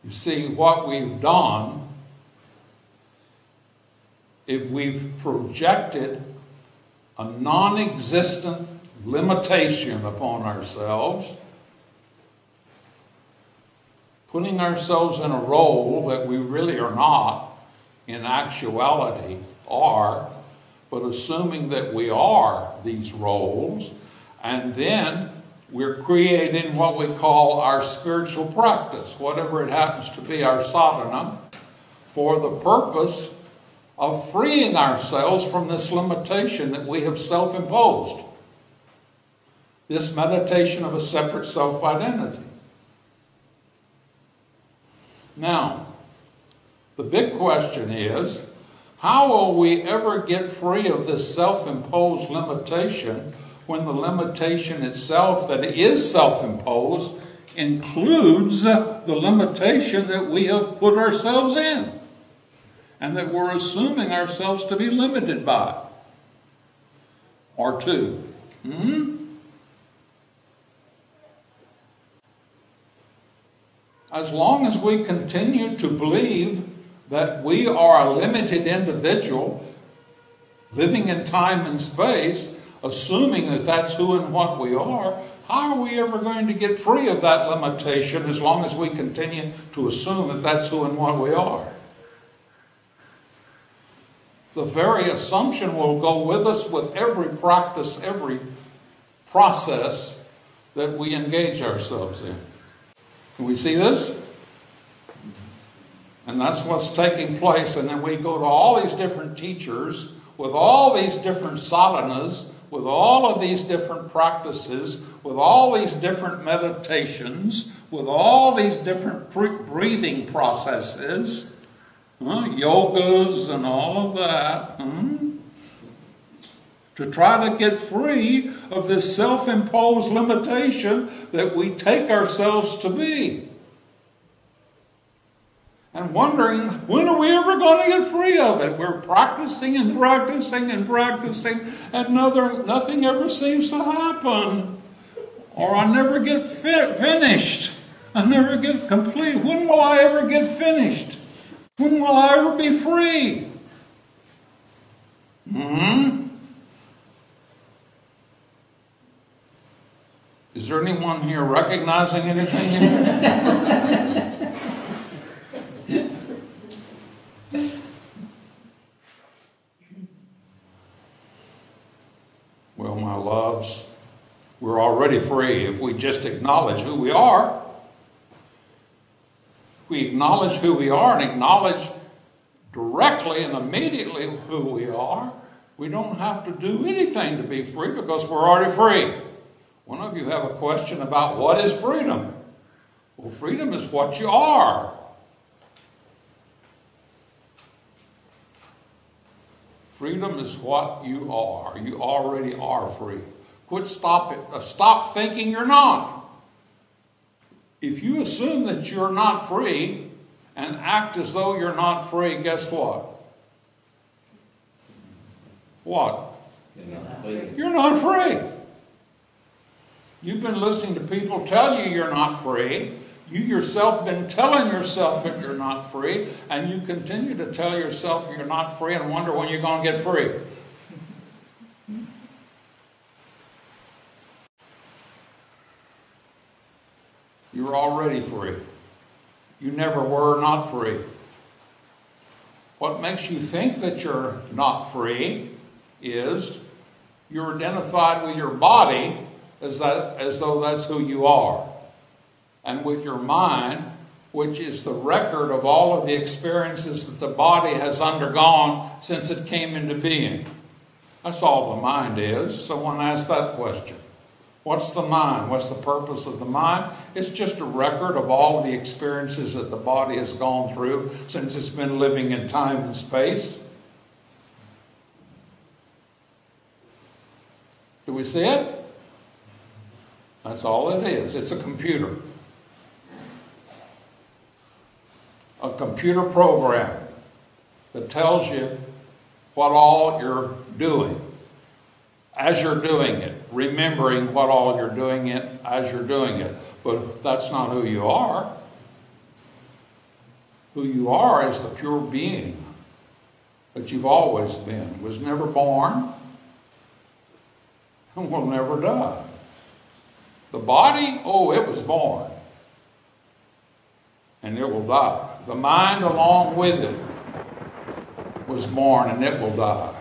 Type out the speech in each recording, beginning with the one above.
You see, what we've done, if we've projected a non-existent limitation upon ourselves, putting ourselves in a role that we really are not, in actuality, are, but assuming that we are these roles, and then we're creating what we call our spiritual practice, whatever it happens to be, our sadhana, for the purpose of freeing ourselves from this limitation that we have self-imposed. This meditation of a separate self-identity. Now, the big question is, how will we ever get free of this self-imposed limitation when the limitation itself that is self-imposed includes the limitation that we have put ourselves in and that we're assuming ourselves to be limited by or to? As long as we continue to believe that we are a limited individual living in time and space, assuming that that's who and what we are, how are we ever going to get free of that limitation as long as we continue to assume that that's who and what we are? The very assumption will go with us with every practice, every process that we engage ourselves in. Can we see this? And that's what's taking place. And then we go to all these different teachers with all these different sadhanas, with all of these different practices, with all these different meditations, with all these different breathing processes, yogas and all of that, to try to get free of this self-imposed limitation that we take ourselves to be. And wondering, when are we ever going to get free of it? We're practicing and practicing and practicing, and nothing ever seems to happen. Or I never get finished. I never get complete. When will I ever get finished? When will I ever be free? Is there anyone here recognizing anything here? Well, my loves, we're already free if we just acknowledge who we are. We acknowledge who we are and acknowledge directly and immediately who we are. We don't have to do anything to be free because we're already free. One of you have a question about what is freedom? Well, freedom is what you are. Freedom is what you are. You already are free. Stop thinking you're not. If you assume that you're not free and act as though you're not free, guess what? What? You're not free. You're not free. You've been listening to people tell you you're not free. You yourself been telling yourself that you're not free, and you continue to tell yourself you're not free and wonder when you're going to get free. You're already free. You never were not free. What makes you think that you're not free is you're identified with your body as though that's who you are. And with your mind, which is the record of all of the experiences that the body has undergone since it came into being. That's all the mind is. Someone asked that question. What's the mind? What's the purpose of the mind? It's just a record of all of the experiences that the body has gone through since it's been living in time and space. Do we see it? That's all it is. It's a computer. A computer program that tells you what all you're doing as you're doing it, remembering what all you're doing it as you're doing it. But that's not who you are. Who you are is the pure being that you've always been. Was never born and will never die. The body, oh, it was born and it will die. The mind along with it was born and it will die.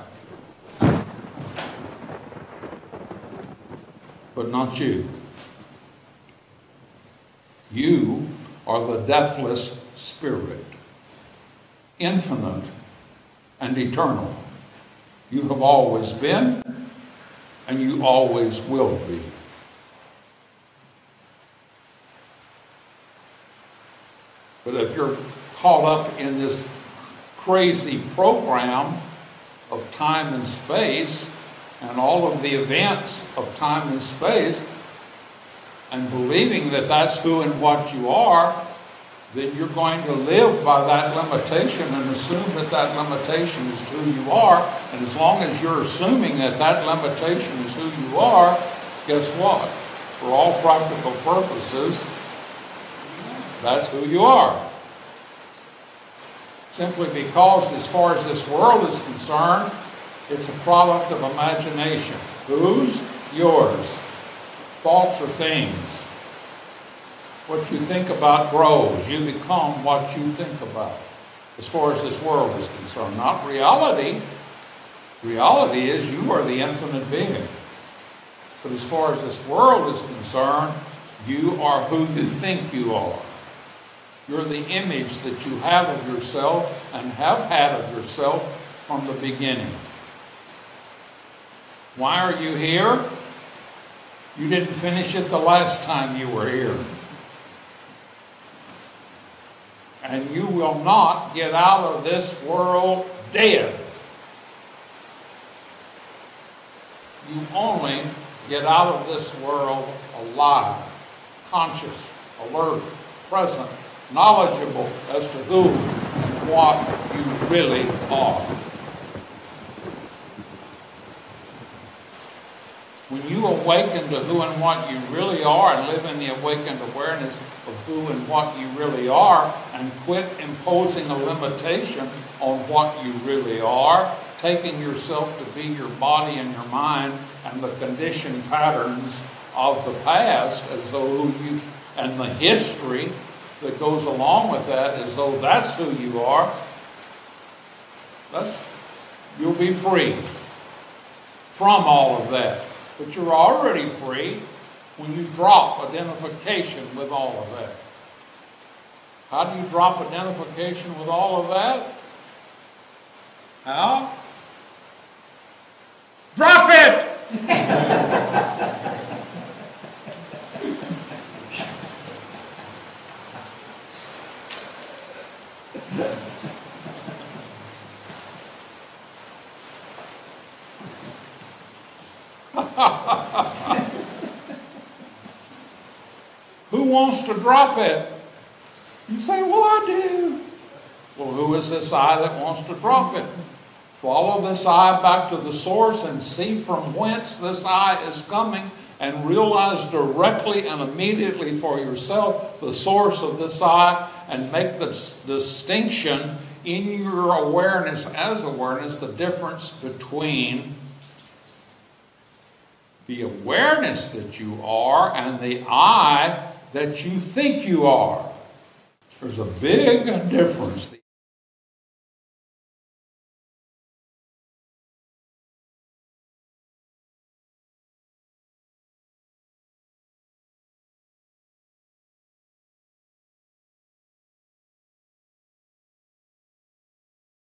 But not you. You are the deathless spirit, infinite and eternal. You have always been, and you always will be. But if you're caught up in this crazy program of time and space, and all of the events of time and space, and believing that that's who and what you are, then you're going to live by that limitation and assume that that limitation is who you are. And as long as you're assuming that that limitation is who you are, guess what? For all practical purposes, that's who you are. Simply because, as far as this world is concerned, it's a product of imagination. Whose? Yours. Thoughts or things. What you think about grows. You become what you think about, as far as this world is concerned. Not reality. Reality is you are the infinite being. But as far as this world is concerned, you are who you think you are. You're the image that you have of yourself and have had of yourself from the beginning. Why are you here? You didn't finish it the last time you were here. And you will not get out of this world dead. You only get out of this world alive, conscious, alert, present, knowledgeable as to who and what you really are. When you awaken to who and what you really are and live in the awakened awareness of who and what you really are, and quit imposing a limitation on what you really are, taking yourself to be your body and your mind and the conditioned patterns of the past as though you, and the history that goes along with that as though that's who you are, you'll be free from all of that. But you're already free when you drop identification with all of that. How do you drop identification with all of that? How? Drop it! Who wants to drop it? You say, well, I do. Well, who is this I that wants to drop it? Follow this I back to the source and see from whence this I is coming, and realize directly and immediately for yourself the source of this I, and make the distinction in your awareness as awareness, the difference between the awareness that you are and the I that you think you are. There's a big difference.